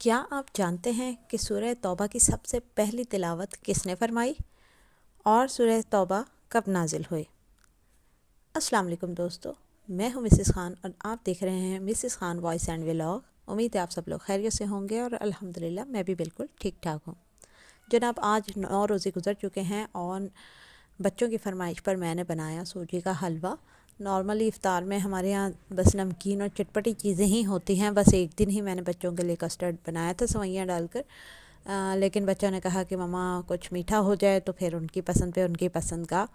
کیا آپ جانتے ہیں کہ سورہ توبہ کی سب سے پہلی تلاوت کس نے فرمائی اور سورہ توبہ کب نازل ہوئی؟ السلام علیکم دوستو، میں ہوں مسز خان اور آپ دیکھ رہے ہیں Mrs Khan voice and vlog. امید ہے آپ سب لوگ خیریت سے ہوں گے اور الحمدللہ میں بھی بالکل ٹھیک ٹھاک ہوں۔ جناب، آج 9 روزے گزر چکے ہیں اور بچوں کی فرمائش پر میں نے بنایا سوجی کا حلوہ۔ نارملی افطار میں ہمارے ہاں بس نمکین اور چٹپٹی چیزیں ہی ہوتی ہیں۔ بس ایک دن ہی میں نے بچوں کے لیے کسٹرڈ بنایا تھا سوئیاں ڈال کر، لیکن بچوں نے کہا کہ مما کچھ میٹھا ہو جائے، تو پھر ان کی پسند پہ ان کی پسند کا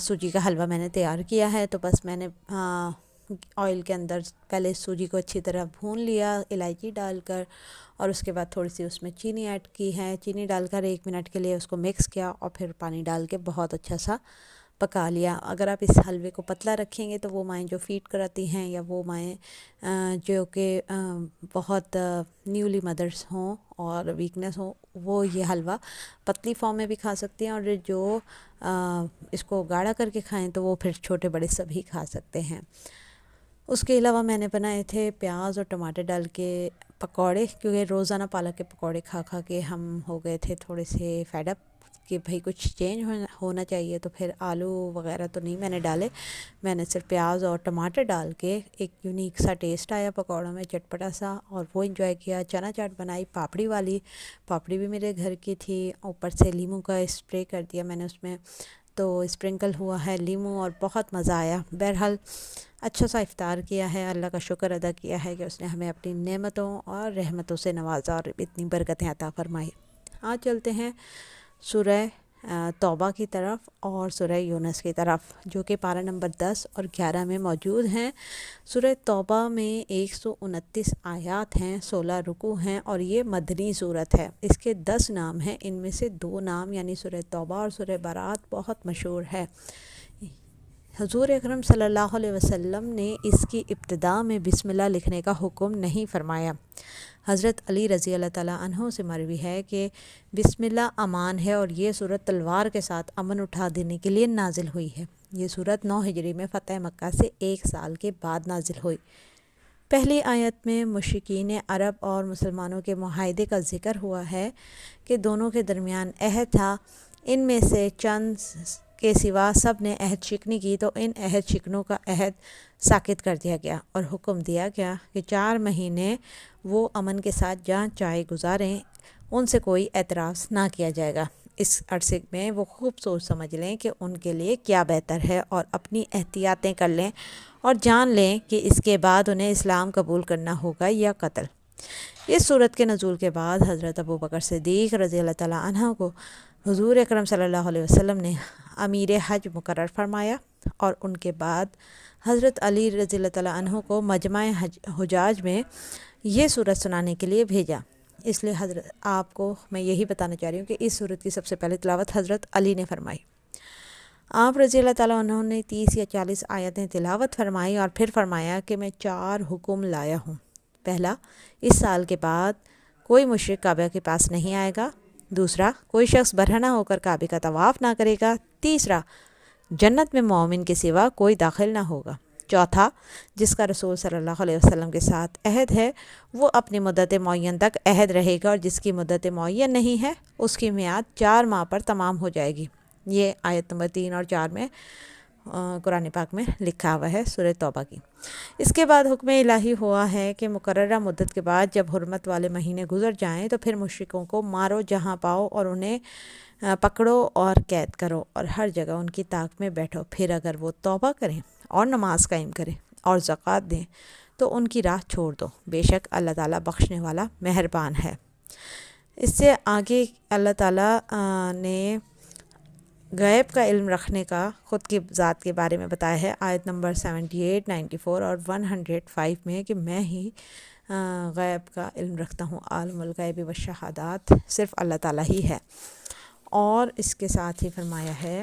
سوجی کا حلوہ میں نے تیار کیا ہے۔ تو بس میں نے آئل کے اندر پہلے سوجی کو اچھی طرح بھون لیا الائچی ڈال کر، اور اس کے بعد تھوڑی سی اس میں چینی ایڈ کی ہے۔ چینی ڈال کر 1 منٹ کے لیے اس کو مکس کیا اور پھر پانی ڈال کے بہت اچھا سا پکا لیا۔ اگر آپ اس حلوے کو پتلا رکھیں گے تو وہ مائیں جو فیڈ کراتی ہیں یا وہ مائیں جو کہ بہت نیولی مدرس ہوں اور ویکنس ہوں، وہ یہ حلوہ پتلی فارم میں بھی کھا سکتے ہیں، اور جو اس کو گاڑھا کر کے کھائیں تو وہ پھر چھوٹے بڑے سبھی کھا سکتے ہیں۔ اس کے علاوہ میں نے بنائے تھے پیاز اور ٹماٹر ڈال کے پکوڑے، کیونکہ روزانہ پالک کے پکوڑے کھا کھا کے ہم ہو گئے تھے تھوڑے سے فیڈ اپ کہ بھئی کچھ چینج ہونا چاہیے۔ تو پھر آلو وغیرہ تو نہیں میں نے ڈالے، میں نے صرف پیاز اور ٹماٹر ڈال کے ایک یونیک سا ٹیسٹ آیا پکوڑوں میں، چٹپٹا سا، اور وہ انجوائے کیا۔ چنا چاٹ بنائی پاپڑی والی، پاپڑی بھی میرے گھر کی تھی، اوپر سے لیموں کا اسپرے کر دیا میں نے اس میں، تو اسپرنکل ہوا ہے لیموں، اور بہت مزہ آیا۔ بہرحال اچھا سا افطار کیا ہے، اللہ کا شکر ادا کیا ہے کہ اس نے ہمیں اپنی نعمتوں اور رحمتوں سے نوازا اور اتنی برکتیں عطا فرمائی۔ آج چلتے ہیں سورہ توبہ کی طرف اور سورہ یونس کی طرف، جو کہ پارہ نمبر 10 اور 11 میں موجود ہیں۔ سورہ توبہ میں 129 آیات ہیں، 16 رکوع ہیں، اور یہ مدنی صورت ہے۔ اس کے 10 نام ہیں، ان میں سے 2 نام یعنی سورہ توبہ اور سورہ برات بہت مشہور ہے۔ حضور اکرم صلی اللہ علیہ وسلم نے اس کی ابتداء میں بسم اللہ لکھنے کا حکم نہیں فرمایا۔ حضرت علی رضی اللہ تعالیٰ عنہ سے مروی ہے کہ بسم اللہ امان ہے، اور یہ سورت تلوار کے ساتھ امن اٹھا دینے کے لیے نازل ہوئی ہے۔ یہ سورت 9 ہجری میں فتح مکہ سے 1 سال کے بعد نازل ہوئی۔ پہلی آیت میں مشرکین عرب اور مسلمانوں کے معاہدے کا ذکر ہوا ہے کہ دونوں کے درمیان عہد تھا، ان میں سے چند کے سوا سب نے عہد شکنی کی، تو ان عہد شکنوں کا عہد ساقط کر دیا گیا اور حکم دیا گیا کہ 4 مہینے وہ امن کے ساتھ جہاں چاہے گزاریں، ان سے کوئی اعتراض نہ کیا جائے گا۔ اس عرصے میں وہ خوب سوچ سمجھ لیں کہ ان کے لیے کیا بہتر ہے اور اپنی احتیاطیں کر لیں اور جان لیں کہ اس کے بعد انہیں اسلام قبول کرنا ہوگا یا قتل۔ اس صورت کے نزول کے بعد حضرت ابوبکر صدیق رضی اللہ تعالیٰ عنہ کو حضور اکرم صلی اللہ علیہ وسلم نے امیر حج مقرر فرمایا، اور ان کے بعد حضرت علی رضی اللہ تعالیٰ عنہ کو مجمع حجاج میں یہ صورت سنانے کے لیے بھیجا۔ اس لیے حضرت آپ کو میں یہی بتانا چاہ رہی ہوں کہ اس صورت کی سب سے پہلے تلاوت حضرت علی نے فرمائی۔ آپ رضی اللہ تعالیٰ عنہ نے 30 یا 40 آیتیں تلاوت فرمائی اور پھر فرمایا کہ میں 4 حکم لایا ہوں۔ پہلا، اس سال کے بعد کوئی مشرک کعبہ کے پاس نہیں آئے گا۔ دوسرا، کوئی شخص برہنہ ہو کر کعبے کا طواف نہ کرے گا۔ تیسرا، جنت میں مومن کے سوا کوئی داخل نہ ہوگا۔ چوتھا، جس کا رسول صلی اللہ علیہ وسلم کے ساتھ عہد ہے وہ اپنی مدت معین تک عہد رہے گا، اور جس کی مدت معین نہیں ہے اس کی میعاد 4 ماہ پر تمام ہو جائے گی۔ یہ آیت نمبر 3 اور 4 میں قرآن پاک میں لکھا ہوا ہے سورہ توبہ کی۔ اس کے بعد حکم الہی ہوا ہے کہ مقررہ مدت کے بعد جب حرمت والے مہینے گزر جائیں تو پھر مشرکوں کو مارو جہاں پاؤ، اور انہیں پکڑو اور قید کرو، اور ہر جگہ ان کی طاق میں بیٹھو۔ پھر اگر وہ توبہ کریں اور نماز قائم کریں اور زکوٰۃ دیں تو ان کی راہ چھوڑ دو، بے شک اللہ تعالیٰ بخشنے والا مہربان ہے۔ اس سے آگے اللہ تعالیٰ نے غیب کا علم رکھنے کا خود کی ذات کے بارے میں بتایا ہے، آیت نمبر 78، 94 اور 105 میں، کہ میں ہی غیب کا علم رکھتا ہوں، عالم الغیب والشہادات صرف اللہ تعالیٰ ہی ہے۔ اور اس کے ساتھ ہی فرمایا ہے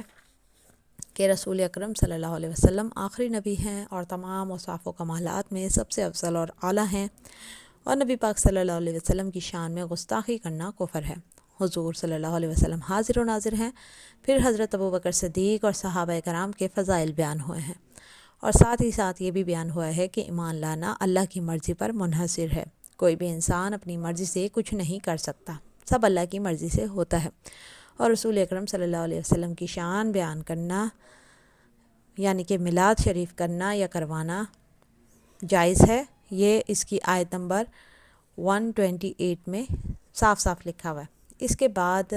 کہ رسول اکرم صلی اللہ علیہ وسلم آخری نبی ہیں اور تمام اوصاف و کمالات میں سب سے افضل اور اعلیٰ ہیں، اور نبی پاک صلی اللہ علیہ وسلم کی شان میں گستاخی کرنا کفر ہے۔ حضور صلی اللہ علیہ وسلم حاضر و ناظر ہیں۔ پھر حضرت ابوبکر صدیق اور صحابہ کرام کے فضائل بیان ہوئے ہیں، اور ساتھ ہی ساتھ یہ بھی بیان ہوا ہے کہ ایمان لانا اللہ کی مرضی پر منحصر ہے، کوئی بھی انسان اپنی مرضی سے کچھ نہیں کر سکتا، سب اللہ کی مرضی سے ہوتا ہے۔ اور رسول اکرم صلی اللہ علیہ وسلم کی شان بیان کرنا یعنی کہ میلاد شریف کرنا یا کروانا جائز ہے، یہ اس کی آیت نمبر 128 میں صاف صاف لکھا ہوا ہے۔ اس کے بعد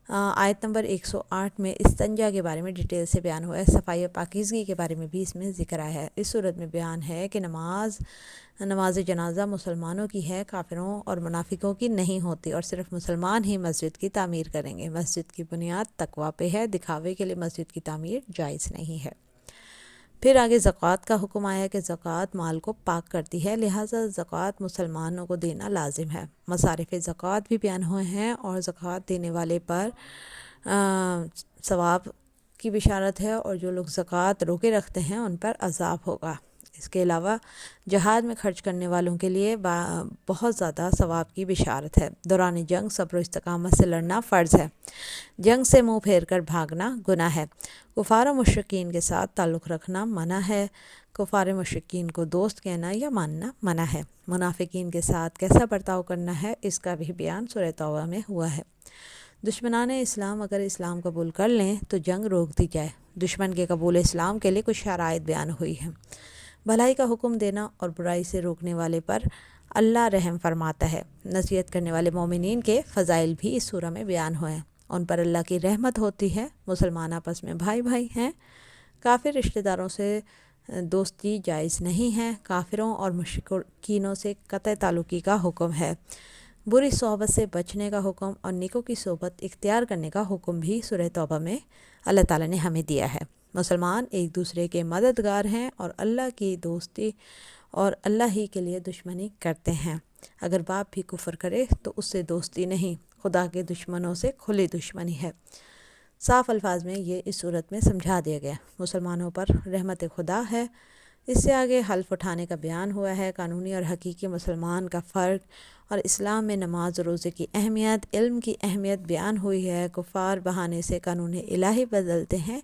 آیت نمبر 108 میں استنجا کے بارے میں ڈیٹیل سے بیان ہوا ہے، صفائی و پاکیزگی کے بارے میں بھی اس میں ذکر آیا ہے۔ اس صورت میں بیان ہے کہ نماز جنازہ مسلمانوں کی ہے، کافروں اور منافقوں کی نہیں ہوتی، اور صرف مسلمان ہی مسجد کی تعمیر کریں گے۔ مسجد کی بنیاد تقویٰ پہ ہے، دکھاوے کے لیے مسجد کی تعمیر جائز نہیں ہے۔ پھر آگے زکوٰۃ کا حکم آیا کہ زکوٰۃ مال کو پاک کرتی ہے، لہٰذا زکوٰۃ مسلمانوں کو دینا لازم ہے۔ مصارف زکوٰۃ بھی بیان ہوئے ہیں، اور زکوٰۃ دینے والے پر ثواب کی بشارت ہے، اور جو لوگ زکوٰۃ روکے رکھتے ہیں ان پر عذاب ہوگا۔ اس کے علاوہ جہاد میں خرچ کرنے والوں کے لیے بہت زیادہ ثواب کی بشارت ہے۔ دوران جنگ صبر و استقامت سے لڑنا فرض ہے، جنگ سے منہ پھیر کر بھاگنا گناہ ہے۔ کفار و مشرکین کے ساتھ تعلق رکھنا منع ہے، کفار و مشرکین کو دوست کہنا یا ماننا منع ہے۔ منافقین کے ساتھ کیسا برتاؤ کرنا ہے، اس کا بھی بیان سورہ توبہ میں ہوا ہے۔ دشمنان اسلام اگر اسلام قبول کر لیں تو جنگ روک دی جائے۔ دشمن کے قبول اسلام کے لیے کچھ شرائط بیان ہوئی ہیں۔ بھلائی کا حکم دینا اور برائی سے روکنے والے پر اللہ رحم فرماتا ہے۔ نصیحت کرنے والے مومنین کے فضائل بھی اس سورہ میں بیان ہوئے ہیں، ان پر اللہ کی رحمت ہوتی ہے۔ مسلمان آپس میں بھائی بھائی ہیں، کافر رشتہ داروں سے دوستی جائز نہیں ہے، کافروں اور مشرکینوں سے قطع تعلقی کا حکم ہے۔ بری صحبت سے بچنے کا حکم اور نیکوں کی صحبت اختیار کرنے کا حکم بھی سورہ توبہ میں اللہ تعالیٰ نے ہمیں دیا ہے۔ مسلمان ایک دوسرے کے مددگار ہیں اور اللہ کی دوستی اور اللہ ہی کے لیے دشمنی کرتے ہیں۔ اگر باپ بھی کفر کرے تو اس سے دوستی نہیں، خدا کے دشمنوں سے کھلی دشمنی ہے۔ صاف الفاظ میں یہ اس صورت میں سمجھا دیا گیا۔ مسلمانوں پر رحمت خدا ہے۔ اس سے آگے حلف اٹھانے کا بیان ہوا ہے، قانونی اور حقیقی مسلمان کا فرق، اور اسلام میں نماز و روزے کی اہمیت، علم کی اہمیت بیان ہوئی ہے۔ کفار بہانے سے قانون الہی بدلتے ہیں،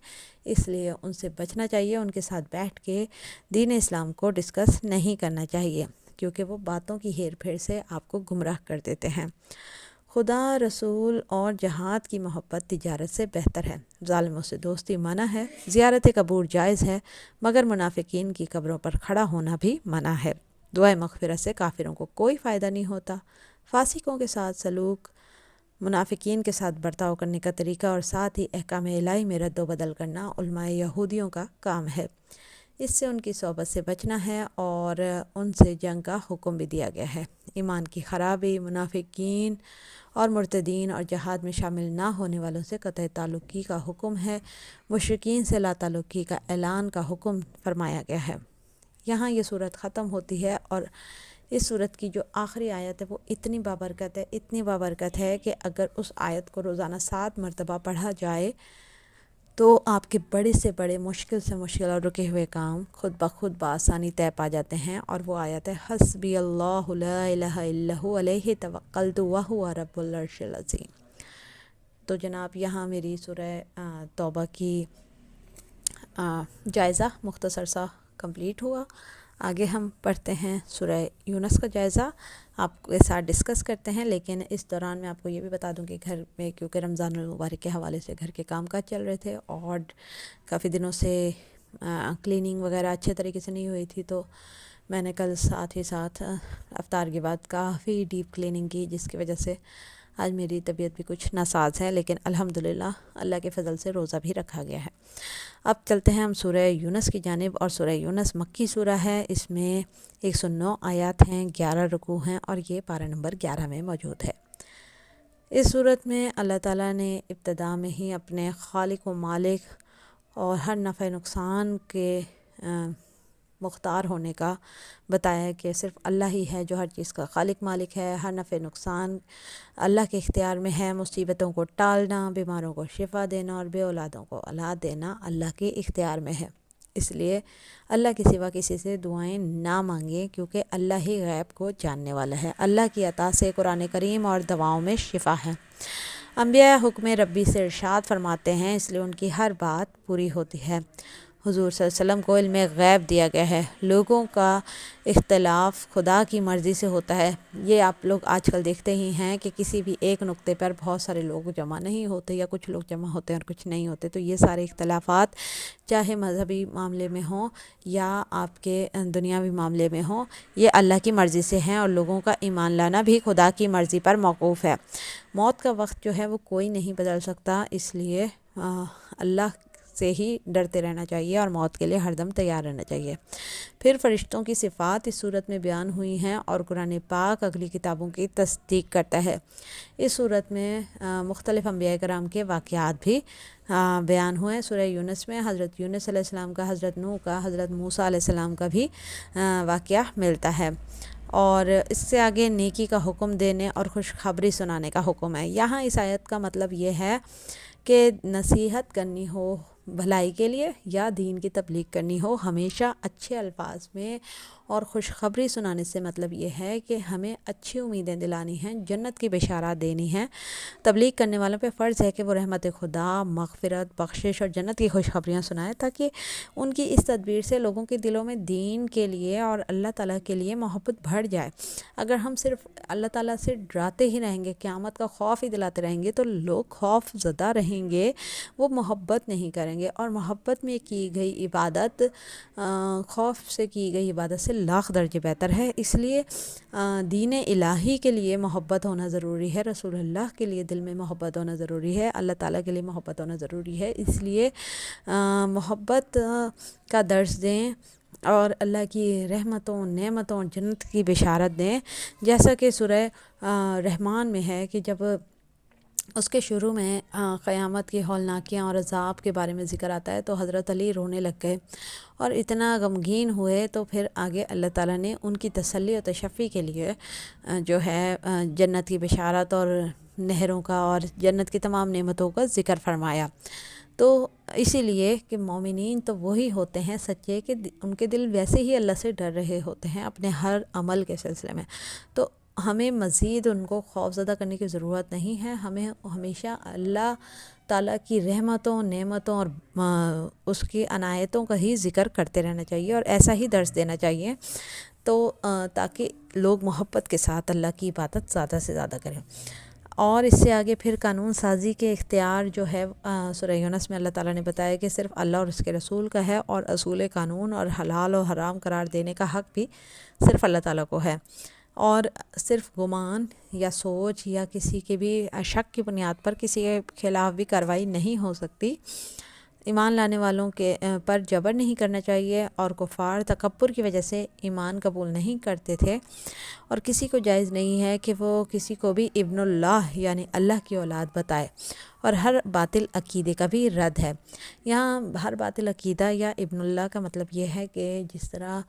اس لیے ان سے بچنا چاہیے، ان کے ساتھ بیٹھ کے دین اسلام کو ڈسکس نہیں کرنا چاہیے، کیونکہ وہ باتوں کی ہیر پھیر سے آپ کو گمراہ کر دیتے ہیں۔ خدا، رسول اور جہاد کی محبت تجارت سے بہتر ہے۔ ظالموں سے دوستی منع ہے، زیارت قبور جائز ہے، مگر منافقین کی قبروں پر کھڑا ہونا بھی منع ہے۔ دعائے مغفرت سے کافروں کو کوئی فائدہ نہیں ہوتا۔ فاسقوں کے ساتھ سلوک، منافقین کے ساتھ برتاؤ کرنے کا طریقہ اور ساتھ ہی احکام الہی میں رد و بدل کرنا علماء یہودیوں کا کام ہے۔ اس سے ان کی صحبت سے بچنا ہے اور ان سے جنگ کا حکم بھی دیا گیا ہے۔ ایمان کی خرابی، منافقین اور مرتدین اور جہاد میں شامل نہ ہونے والوں سے قطع تعلقی کا حکم ہے۔ مشرکین سے لا تعلقی کا اعلان کا حکم فرمایا گیا ہے۔ یہاں یہ صورت ختم ہوتی ہے، اور اس صورت کی جو آخری آیت ہے وہ اتنی بابرکت ہے کہ اگر اس آیت کو روزانہ 7 مرتبہ پڑھا جائے تو آپ کے بڑے سے بڑے، مشکل سے مشکل اور رکے ہوئے کام خود بخود بآسانی طے پا جاتے ہیں۔ اور وہ آیت ہے حسبی اللہ لا الہ الا هو علیہ توکلت وہو رب العرش العظیم۔ تو جناب یہاں میری سورہ توبہ کی جائزہ مختصر سا کمپلیٹ ہوا۔ آگے ہم پڑھتے ہیں سورہ یونس کا جائزہ، آپ کے ساتھ ڈسکس کرتے ہیں، لیکن اس دوران میں آپ کو یہ بھی بتا دوں کہ گھر میں کیونکہ رمضان المبارک کے حوالے سے گھر کے کام کاج چل رہے تھے اور کافی دنوں سے کلیننگ وغیرہ اچھے طریقے سے نہیں ہوئی تھی، تو میں نے کل ساتھ ہی ساتھ افطار کے بعد کافی ڈیپ کلیننگ کی، جس کی وجہ سے آج میری طبیعت بھی کچھ ناساز ہے، لیکن الحمدللہ اللہ کے فضل سے روزہ بھی رکھا گیا ہے۔ اب چلتے ہیں ہم سورہ یونس کی جانب، اور سورہ یونس مکی سورہ ہے، اس میں 109 آیات ہیں، 11 رکوع ہیں، اور یہ پارہ نمبر 11 میں موجود ہے۔ اس صورت میں اللہ تعالیٰ نے ابتدا میں ہی اپنے خالق و مالک اور ہر نفع نقصان کے مختار ہونے کا بتایا کہ صرف اللہ ہی ہے جو ہر چیز کا خالق مالک ہے، ہر نفع نقصان اللہ کے اختیار میں ہے، مصیبتوں کو ٹالنا، بیماروں کو شفا دینا اور بے اولادوں کو اولاد دینا اللہ کے اختیار میں ہے۔ اس لیے اللہ کے سوا کسی سے دعائیں نہ مانگیں، کیونکہ اللہ ہی غیب کو جاننے والا ہے۔ اللہ کی عطا سے قرآن کریم اور دعاؤں میں شفا ہے۔ انبیاء حکم ربی سے ارشاد فرماتے ہیں، اس لیے ان کی ہر بات پوری ہوتی ہے۔ حضور صلی اللہ علیہ وسلم کو علم غیب دیا گیا ہے۔ لوگوں کا اختلاف خدا کی مرضی سے ہوتا ہے۔ یہ آپ لوگ آج کل دیکھتے ہی ہیں کہ کسی بھی ایک نقطے پر بہت سارے لوگ جمع نہیں ہوتے، یا کچھ لوگ جمع ہوتے ہیں اور کچھ نہیں ہوتے۔ تو یہ سارے اختلافات چاہے مذہبی معاملے میں ہوں یا آپ کے دنیاوی معاملے میں ہوں، یہ اللہ کی مرضی سے ہیں، اور لوگوں کا ایمان لانا بھی خدا کی مرضی پر موقوف ہے۔ موت کا وقت جو ہے وہ کوئی نہیں بدل سکتا، اس لیے اللہ سے ہی ڈرتے رہنا چاہیے اور موت کے لیے ہر دم تیار رہنا چاہیے۔ پھر فرشتوں کی صفات اس صورت میں بیان ہوئی ہیں، اور قرآن پاک اگلی کتابوں کی تصدیق کرتا ہے۔ اس صورت میں مختلف انبیاء کرام کے واقعات بھی بیان ہوئے۔ سورہ یونس میں حضرت یونس علیہ السلام کا، حضرت نوح کا، حضرت موسیٰ علیہ السلام کا بھی واقعہ ملتا ہے۔ اور اس سے آگے نیکی کا حکم دینے اور خوشخبری سنانے کا حکم ہے۔ یہاں اس آیت کا مطلب یہ ہے کہ نصیحت کرنی ہو بھلائی کے لیے یا دین کی تبلیغ کرنی ہو، ہمیشہ اچھے الفاظ میں اور خوشخبری سنانے سے مطلب یہ ہے کہ ہمیں اچھی امیدیں دلانی ہیں، جنت کی بشارات دینی ہیں۔ تبلیغ کرنے والوں پہ فرض ہے کہ وہ رحمت خدا، مغفرت، بخشش اور جنت کی خوشخبریاں سنائیں، تاکہ ان کی اس تدبیر سے لوگوں کے دلوں میں دین کے لیے اور اللہ تعالیٰ کے لیے محبت بڑھ جائے۔ اگر ہم صرف اللہ تعالیٰ سے ڈراتے ہی رہیں گے، قیامت کا خوف ہی دلاتے رہیں گے، تو لوگ خوف زدہ رہیں گے، وہ محبت نہیں کریں گے، اور محبت میں کی گئی عبادت خوف سے کی گئی عبادت سے لاکھ درجے بہتر ہے۔ اس لیے دین الہی کے لیے محبت ہونا ضروری ہے، رسول اللہ کے لیے دل میں محبت ہونا ضروری ہے، اللہ تعالیٰ کے لیے محبت ہونا ضروری ہے۔ اس لیے محبت کا درس دیں اور اللہ کی رحمتوں، نعمتوں، جنت کی بشارت دیں، جیسا کہ سورہ رحمان میں ہے کہ جب اس کے شروع میں قیامت کی ہولناکیاں اور عذاب کے بارے میں ذکر آتا ہے تو حضرت علی رونے لگ گئے اور اتنا غمگین ہوئے، تو پھر آگے اللہ تعالیٰ نے ان کی تسلی و تشفی کے لیے جو ہے جنت کی بشارت اور نہروں کا اور جنت کی تمام نعمتوں کا ذکر فرمایا۔ تو اسی لیے کہ مومنین تو وہی ہوتے ہیں سچے کہ ان کے دل ویسے ہی اللہ سے ڈر رہے ہوتے ہیں اپنے ہر عمل کے سلسلے میں۔ تو ہمیں مزید ان کو خوف زدہ کرنے کی ضرورت نہیں ہے، ہمیں ہمیشہ اللہ تعالیٰ کی رحمتوں، نعمتوں اور اس کی عنایتوں کا ہی ذکر کرتے رہنا چاہیے اور ایسا ہی درس دینا چاہیے، تو تاکہ لوگ محبت کے ساتھ اللہ کی عبادت زیادہ سے زیادہ کریں۔ اور اس سے آگے پھر قانون سازی کے اختیار جو ہے سورہ یونس میں اللہ تعالیٰ نے بتایا کہ صرف اللہ اور اس کے رسول کا ہے، اور اصول قانون اور حلال و حرام قرار دینے کا حق بھی صرف اللہ تعالیٰ کو ہے، اور صرف گمان یا سوچ یا کسی کے بھی شک کی بنیاد پر کسی کے خلاف بھی کارروائی نہیں ہو سکتی۔ ایمان لانے والوں کے پر جبر نہیں کرنا چاہیے، اور کفار تکبر کی وجہ سے ایمان قبول نہیں کرتے تھے، اور کسی کو جائز نہیں ہے کہ وہ کسی کو بھی ابن اللہ یعنی اللہ کی اولاد بتائے، اور ہر باطل عقیدے کا بھی رد ہے۔ یہاں ہر باطل عقیدہ یا ابن اللہ کا مطلب یہ ہے کہ جس طرح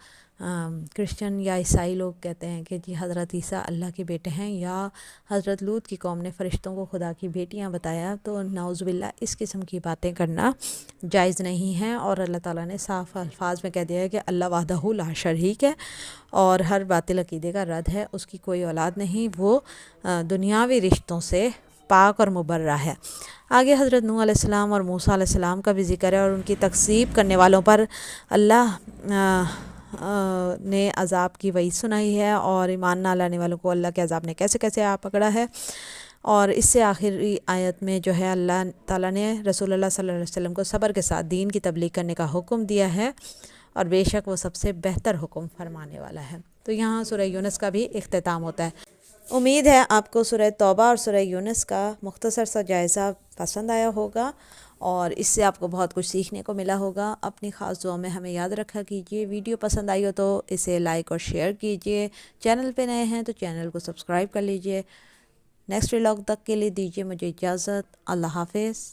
کرسچن یا عیسائی لوگ کہتے ہیں کہ جی حضرت عیسیٰ اللہ کے بیٹے ہیں، یا حضرت لوط کی قوم نے فرشتوں کو خدا کی بیٹیاں بتایا، تو نعوذ باللہ اس قسم کی باتیں کرنا جائز نہیں ہے، اور اللہ تعالیٰ نے صاف الفاظ میں کہہ دیا ہے کہ اللہ وحدہ لا شریک ہے، اور ہر باطل عقیدے کا رد ہے، اس کی کوئی اولاد نہیں، وہ دنیاوی رشتوں سے پاک اور مبرہ ہے۔ آگے حضرت نوح علیہ السلام اور موسیٰ علیہ السلام کا بھی ذکر ہے، اور ان کی تکذیب کرنے والوں پر اللہ نے عذاب کی وعید سنائی ہے، اور ایمان نہ لانے والوں کو اللہ کے عذاب نے کیسے کیسے پکڑا ہے۔ اور اس سے آخری آیت میں جو ہے اللہ تعالیٰ نے رسول اللہ صلی اللہ علیہ وسلم کو صبر کے ساتھ دین کی تبلیغ کرنے کا حکم دیا ہے، اور بے شک وہ سب سے بہتر حکم فرمانے والا ہے۔ تو یہاں سورہ یونس کا بھی اختتام ہوتا ہے۔ امید ہے آپ کو سورہ توبہ اور سورہ یونس کا مختصر سا جائزہ پسند آیا ہوگا، اور اس سے آپ کو بہت کچھ سیکھنے کو ملا ہوگا۔ اپنی خاص دعا میں ہمیں یاد رکھا کیجیے، ویڈیو پسند آئی ہو تو اسے لائک اور شیئر کیجیے، چینل پہ نئے ہیں تو چینل کو سبسکرائب کر لیجیے۔ نیکسٹ ولاگ تک کے لیے دیجیے مجھے اجازت، اللہ حافظ۔